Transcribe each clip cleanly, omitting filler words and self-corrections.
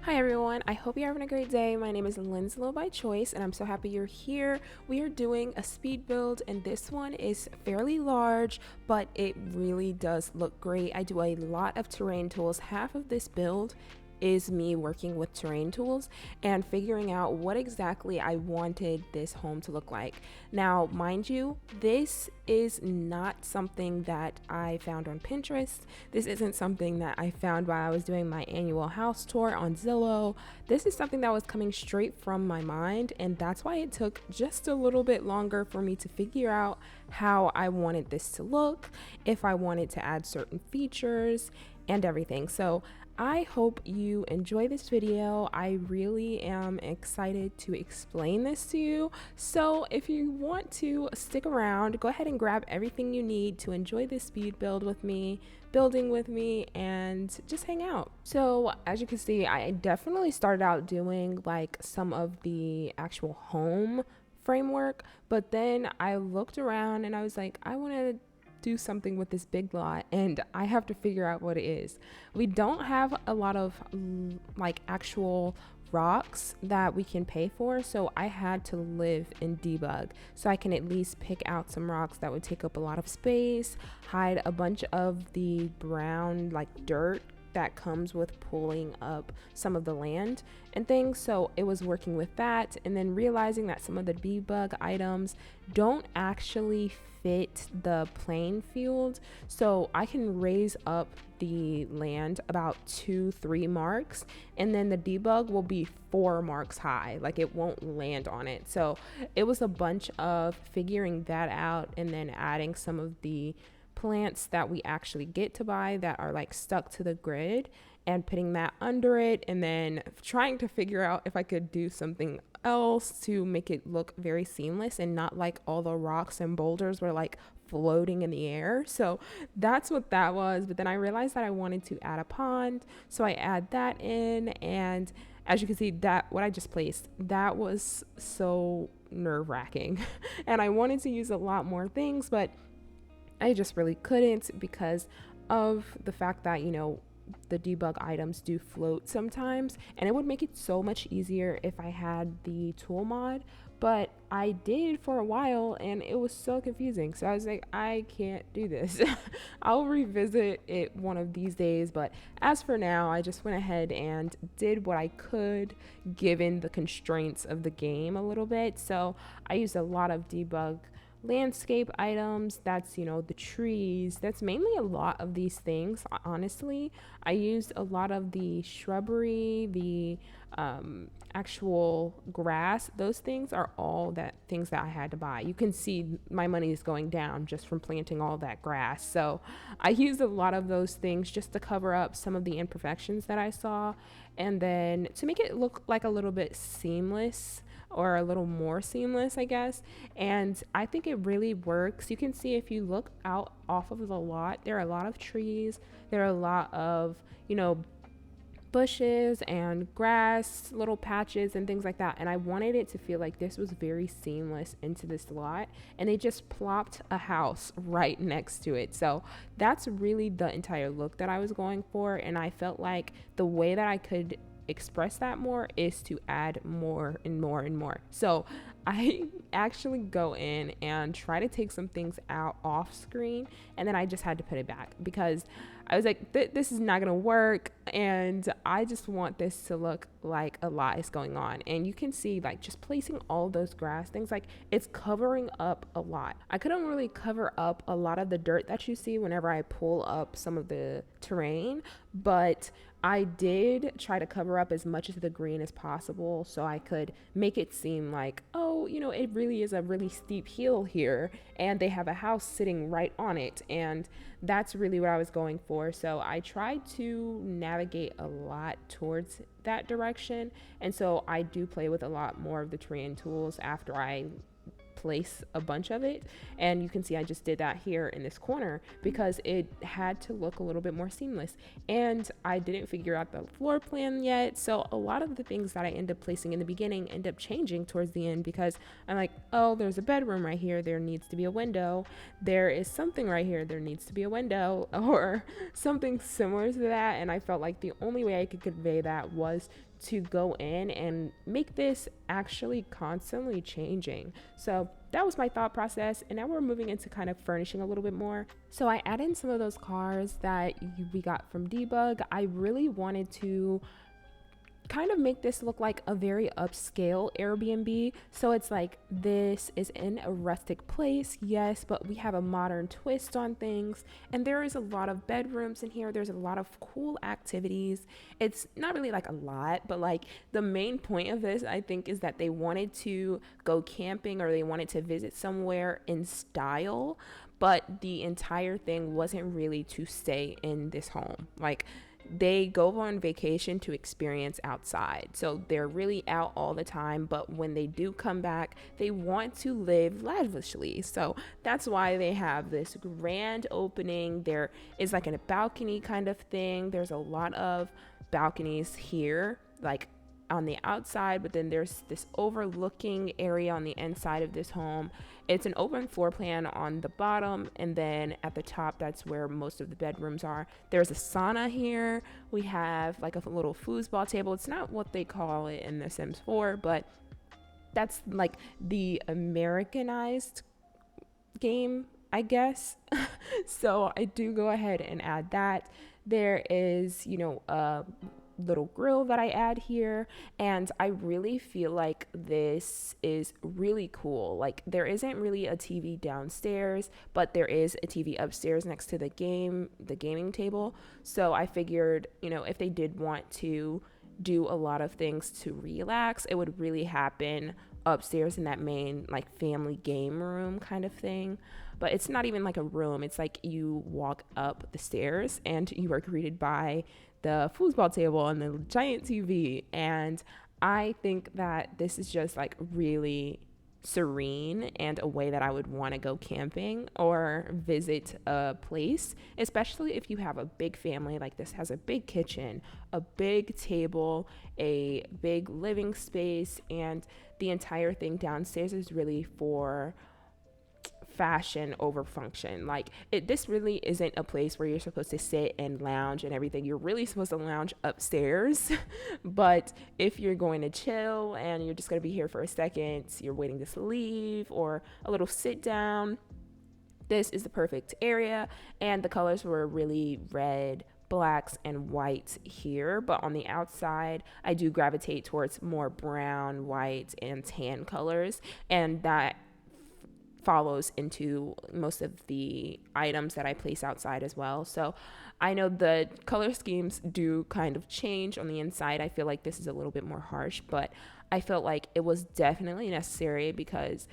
Hi everyone, I hope you're having a great day. My name is Linslow by choice and I'm so happy you're here. We are doing a speed build and this one is fairly large, but it really does look great. I do a lot of terrain tools. Half of this build is me working with terrain tools and figuring out what exactly I wanted this home to look like. Now, mind you, this is not something that I found on Pinterest. This isn't something that I found while I was doing my annual house tour on Zillow. This is something that was coming straight from my mind, and that's why it took just a little bit longer for me to figure out how I wanted this to look, if I wanted to add certain features and everything. So I hope you enjoy this video. I really am excited to explain this to you. So if you want to stick around, go ahead and grab everything you need to enjoy this speed build with me, building with me, and just hang out. So as you can see, I definitely started out doing like some of the actual home framework, but then I looked around and I was like, I want to do something with this big lot and I have to figure out what it is. We don't have a lot of like actual rocks that we can pay for, so I had to live in debug so I can at least pick out some rocks that would take up a lot of space, hide a bunch of the brown like dirt that comes with pulling up some of the land and things. So it was working with that and then realizing that some of the debug items don't actually fit the playing field, so I can raise up the land about 2-3 marks and then the debug will be 4 marks high, like it won't land on it. So it was a bunch of figuring that out and then adding some of the plants that we actually get to buy that are like stuck to the grid and putting that under it, and then trying to figure out if I could do something else to make it look very seamless and not like all the rocks and boulders were like floating in the air. So that's what that was. But then I realized that I wanted to add a pond, so I add that in, and as you can see, that what I just placed, that was so nerve-wracking and I wanted to use a lot more things, but I just really couldn't because of the fact that, the debug items do float sometimes, and it would make it so much easier if I had the tool mod, but I did for a while and it was so confusing. So I was like, I can't do this. I'll revisit it one of these days, but as for now, I just went ahead and did what I could given the constraints of the game a little bit. So I used a lot of debug landscape items. That's the trees. That's mainly a lot of these things. Honestly, I used a lot of the shrubbery, the actual grass. Those things are all that things that I had to buy. You can see my money is going down just from planting all that grass. So I used a lot of those things just to cover up some of the imperfections that I saw, and then to make it look like a little bit seamless, or a little more seamless, I guess. And I think it really works. You can see if you look out off of the lot, there are a lot of trees, there are a lot of, bushes and grass, little patches and things like that. And I wanted it to feel like this was very seamless into this lot, and they just plopped a house right next to it. So that's really the entire look that I was going for, and I felt like the way that I could express that more is to add more and more and more. So I actually go in and try to take some things out off screen, and then I just had to put it back because I was like, this is not gonna work, and I just want this to look like a lot is going on. And you can see like just placing all those grass things, like it's covering up a lot. I couldn't really cover up a lot of the dirt that you see whenever I pull up some of the terrain, but I did try to cover up as much of the green as possible so I could make it seem like, oh, it really is a really steep hill here and they have a house sitting right on it. And that's really what I was going for. So I tried to navigate a lot towards that direction. And so I do play with a lot more of the terrain tools after I place a bunch of it, and you can see I just did that here in this corner because it had to look a little bit more seamless, and I didn't figure out the floor plan yet, so a lot of the things that I end up placing in the beginning end up changing towards the end because I'm like, oh, there's a bedroom right here, there needs to be a window, there is something right here, there needs to be a window, or something similar to that. And I felt like the only way I could convey that was to go in and make this actually constantly changing. So that was my thought process. And now we're moving into kind of furnishing a little bit more. So I added in some of those cars that we got from Debug. I really wanted to kind of make this look like a very upscale Airbnb. So it's like, this is in a rustic place, yes, but we have a modern twist on things. And there is a lot of bedrooms in here. There's a lot of cool activities. It's not really like a lot, but like the main point of this, I think, is that they wanted to go camping or they wanted to visit somewhere in style, but the entire thing wasn't really to stay in this home. Like, they go on vacation to experience outside. So they're really out all the time, but when they do come back, they want to live lavishly. So that's why they have this grand opening. There is like a balcony kind of thing. There's a lot of balconies here, like on the outside, but then there's this overlooking area on the inside of this home. It's an open floor plan on the bottom, and then at the top, that's where most of the bedrooms are. There's a sauna here. We have like a little foosball table. It's not what they call it in The Sims 4, but that's like the Americanized game, I guess. So I do go ahead and add that. There is, a little grill that I add here, and I really feel like this is really cool. Like, there isn't really a TV downstairs, but there is a TV upstairs next to the gaming table. So I figured, if they did want to do a lot of things to relax, it would really happen upstairs in that main like family game room kind of thing. But it's not even like a room. It's like you walk up the stairs and you are greeted by the foosball table and the giant TV. And I think that this is just like really serene and a way that I would want to go camping or visit a place, especially if you have a big family. Like, this has a big kitchen, a big table, a big living space, and the entire thing downstairs is really for fashion over function. Like, this really isn't a place where you're supposed to sit and lounge and everything. You're really supposed to lounge upstairs. But if you're going to chill and you're just going to be here for a second, you're waiting to leave, or a little sit down, this is the perfect area. And the colors were really red, blacks, and white here, but on the outside I do gravitate towards more brown, white, and tan colors, and that follows into most of the items that I place outside as well. So I know the color schemes do kind of change on the inside. I feel like this is a little bit more harsh, but I felt like it was definitely necessary, because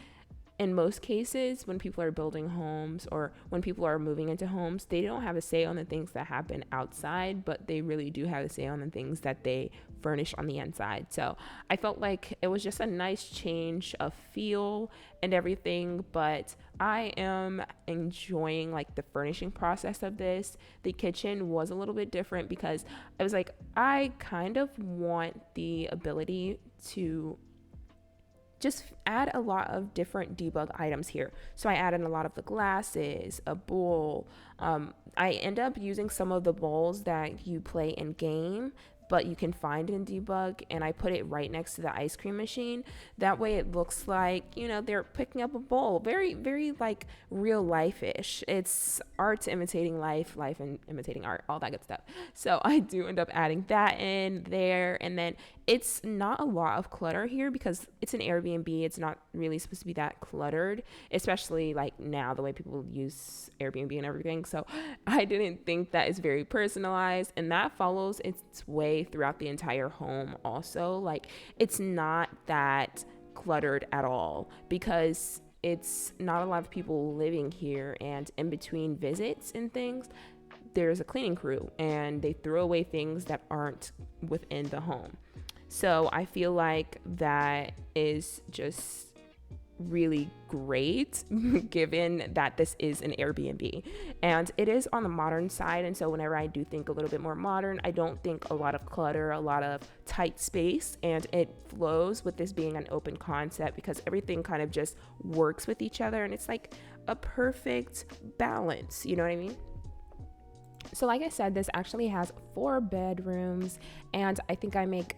in most cases, when people are building homes or when people are moving into homes, they don't have a say on the things that happen outside, but they really do have a say on the things that they furnish on the inside. So I felt like it was just a nice change of feel and everything, but I am enjoying like the furnishing process of this. The kitchen was a little bit different because I was like, I kind of want the ability to just add a lot of different debug items here. So I added a lot of the glasses, a bowl. I end up using some of the bowls that you play in game, but you can find in debug, and I put it right next to the ice cream machine. That way it looks like, they're picking up a bowl. Very, very like real life-ish. It's art imitating life, life and imitating art, all that good stuff. So I do end up adding that in there. And then it's not a lot of clutter here because it's an Airbnb. It's not really supposed to be that cluttered, especially like now the way people use Airbnb and everything. So I didn't think that is very personalized, and that follows its way throughout the entire home also. Like, it's not that cluttered at all because it's not a lot of people living here, and in between visits and things there's a cleaning crew and they throw away things that aren't within the home. So I feel like that is just really great given that this is an Airbnb and it is on the modern side. And so whenever I do think a little bit more modern, I don't think a lot of clutter, a lot of tight space, and it flows with this being an open concept because everything kind of just works with each other and it's like a perfect balance, you know what I mean? So like I said, this actually has 4 bedrooms, and I think I make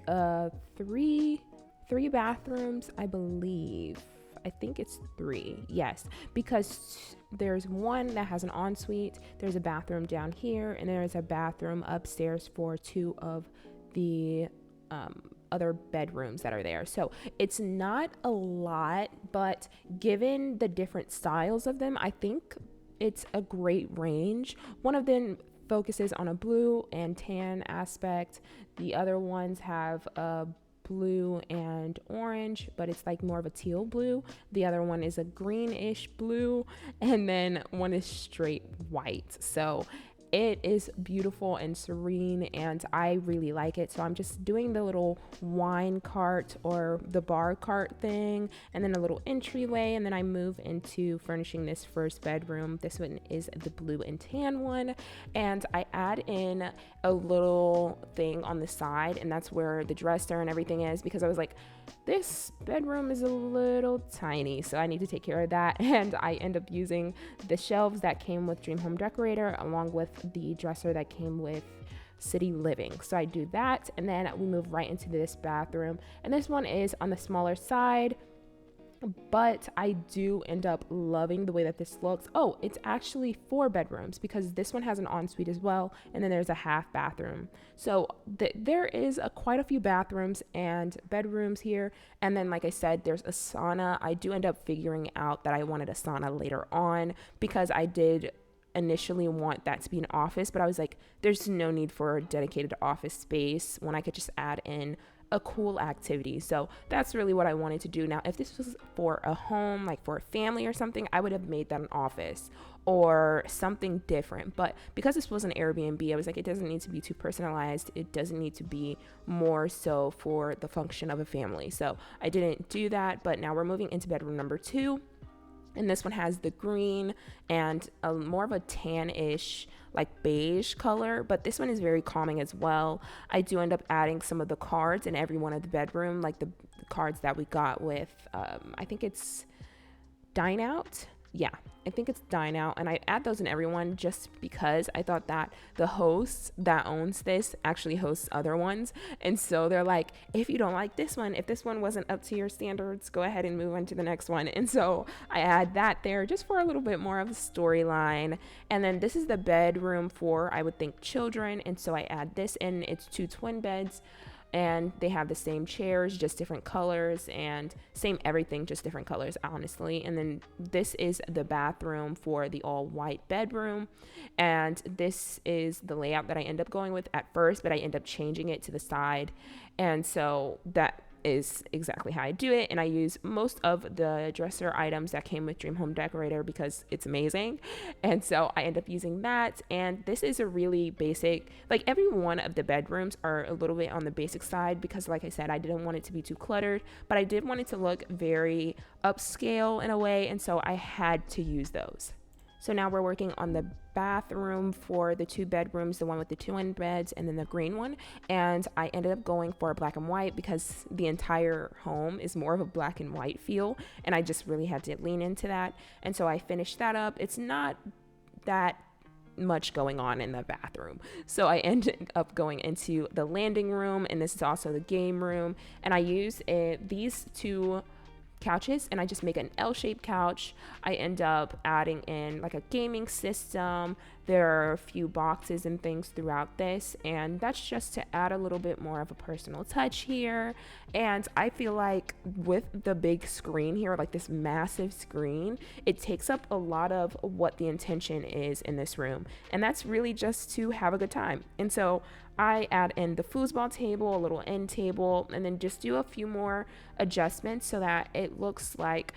three bathrooms, I believe. I think it's 3, yes, because there's one that has an ensuite, there's a bathroom down here, and there's a bathroom upstairs for 2 of the other bedrooms that are there. So it's not a lot, but given the different styles of them, I think it's a great range. One of them focuses on a blue and tan aspect. The other ones have a blue and orange, but it's like more of a teal blue. The other one is a greenish blue, and then one is straight white. So it is beautiful and serene, and I really like it. So I'm just doing the little wine cart or the bar cart thing, and then a little entryway, and then I move into furnishing this first bedroom. This one is the blue and tan one, and I add in a little thing on the side, and that's where the dresser and everything is, because I was like, this bedroom is a little tiny, so I need to take care of that. And I end up using the shelves that came with Dream Home Decorator along with the dresser that came with City Living. So I do that, and then we move right into this bathroom, and this one is on the smaller side, but I do end up loving the way that this looks. Oh, it's actually 4 bedrooms because this one has an ensuite as well, and then there's a half bathroom. So there is quite a few bathrooms and bedrooms here. And then, like I said, there's a sauna. I do end up figuring out that I wanted a sauna later on because I did initially want that to be an office, but I was like, there's no need for a dedicated office space when I could just add in a cool activity. So that's really what I wanted to do. Now, if this was for a home, like for a family or something, I would have made that an office or something different. But because this was an Airbnb, I was like, it doesn't need to be too personalized. It doesn't need to be more so for the function of a family. So I didn't do that. But now we're moving into bedroom number 2. And this one has the green and a more of a tan-ish, like beige color, but this one is very calming as well. I do end up adding some of the cards in every one of the bedroom, like the cards that we got with, I think it's Dine Out. Yeah, I think it's Dine Out, and I add those in everyone just because I thought that the host that owns this actually hosts other ones, and so they're like, if you don't like this one, if this one wasn't up to your standards, go ahead and move on to the next one. And so I add that there just for a little bit more of a storyline. And then this is the bedroom for, I would think, children, and so I add this in. It's 2 twin beds, and they have the same chairs, just different colors, and same everything, just different colors, honestly. And then this is the bathroom for the all white bedroom, and this is the layout that I end up going with at first, but I end up changing it to the side. And so that is exactly how I do it, and I use most of the dresser items that came with Dream Home Decorator because it's amazing, and so I end up using that. And this is a really basic, like every one of the bedrooms are a little bit on the basic side because, like I said, I didn't want it to be too cluttered, but I did want it to look very upscale in a way, and so I had to use those. So now we're working on the bathroom for the 2 bedrooms, the one with the twin beds and then the green one. And I ended up going for black and white because the entire home is more of a black and white feel, and I just really had to lean into that. And so I finished that up. It's not that much going on in the bathroom, so I ended up going into the landing room, and this is also the game room. And I use these 2 couches, and I just make an L-shaped couch. I end up adding in like a gaming system. There are a few boxes and things throughout this, and that's just to add a little bit more of a personal touch here. And I feel like with the big screen here, like this massive screen, it takes up a lot of what the intention is in this room, and that's really just to have a good time. And so I add in the foosball table, a little end table, and then just do a few more adjustments so that it looks like,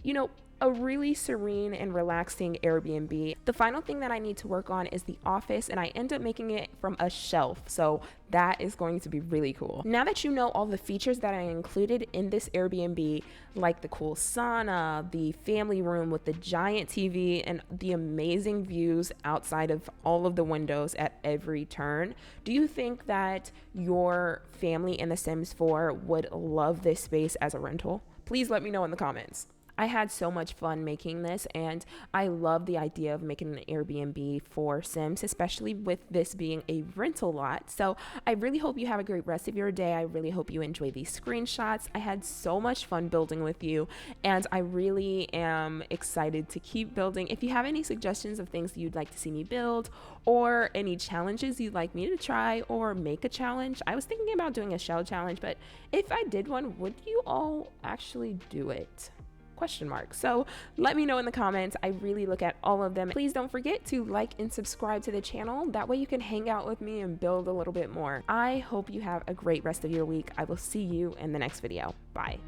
you know, a really serene and relaxing Airbnb. The final thing that I need to work on is the office, and I end up making it from a shelf, so that is going to be really cool. Now that you know all the features that I included in this Airbnb, like the cool sauna, the family room with the giant TV, and the amazing views outside of all of the windows at every turn, do you think that your family in The Sims 4 would love this space as a rental? Please let me know in the comments. I had so much fun making this, and I love the idea of making an Airbnb for Sims, especially with this being a rental lot. So I really hope you have a great rest of your day. I really hope you enjoy these screenshots. I had so much fun building with you, and I really am excited to keep building. If you have any suggestions of things you'd like to see me build, or any challenges you'd like me to try, or make a challenge, I was thinking about doing a shell challenge, but if I did one, would you all actually do it? Question mark. So let me know in the comments. I really look at all of them. Please don't forget to like and subscribe to the channel. That way you can hang out with me and build a little bit more. I hope you have a great rest of your week. I will see you in the next video. Bye.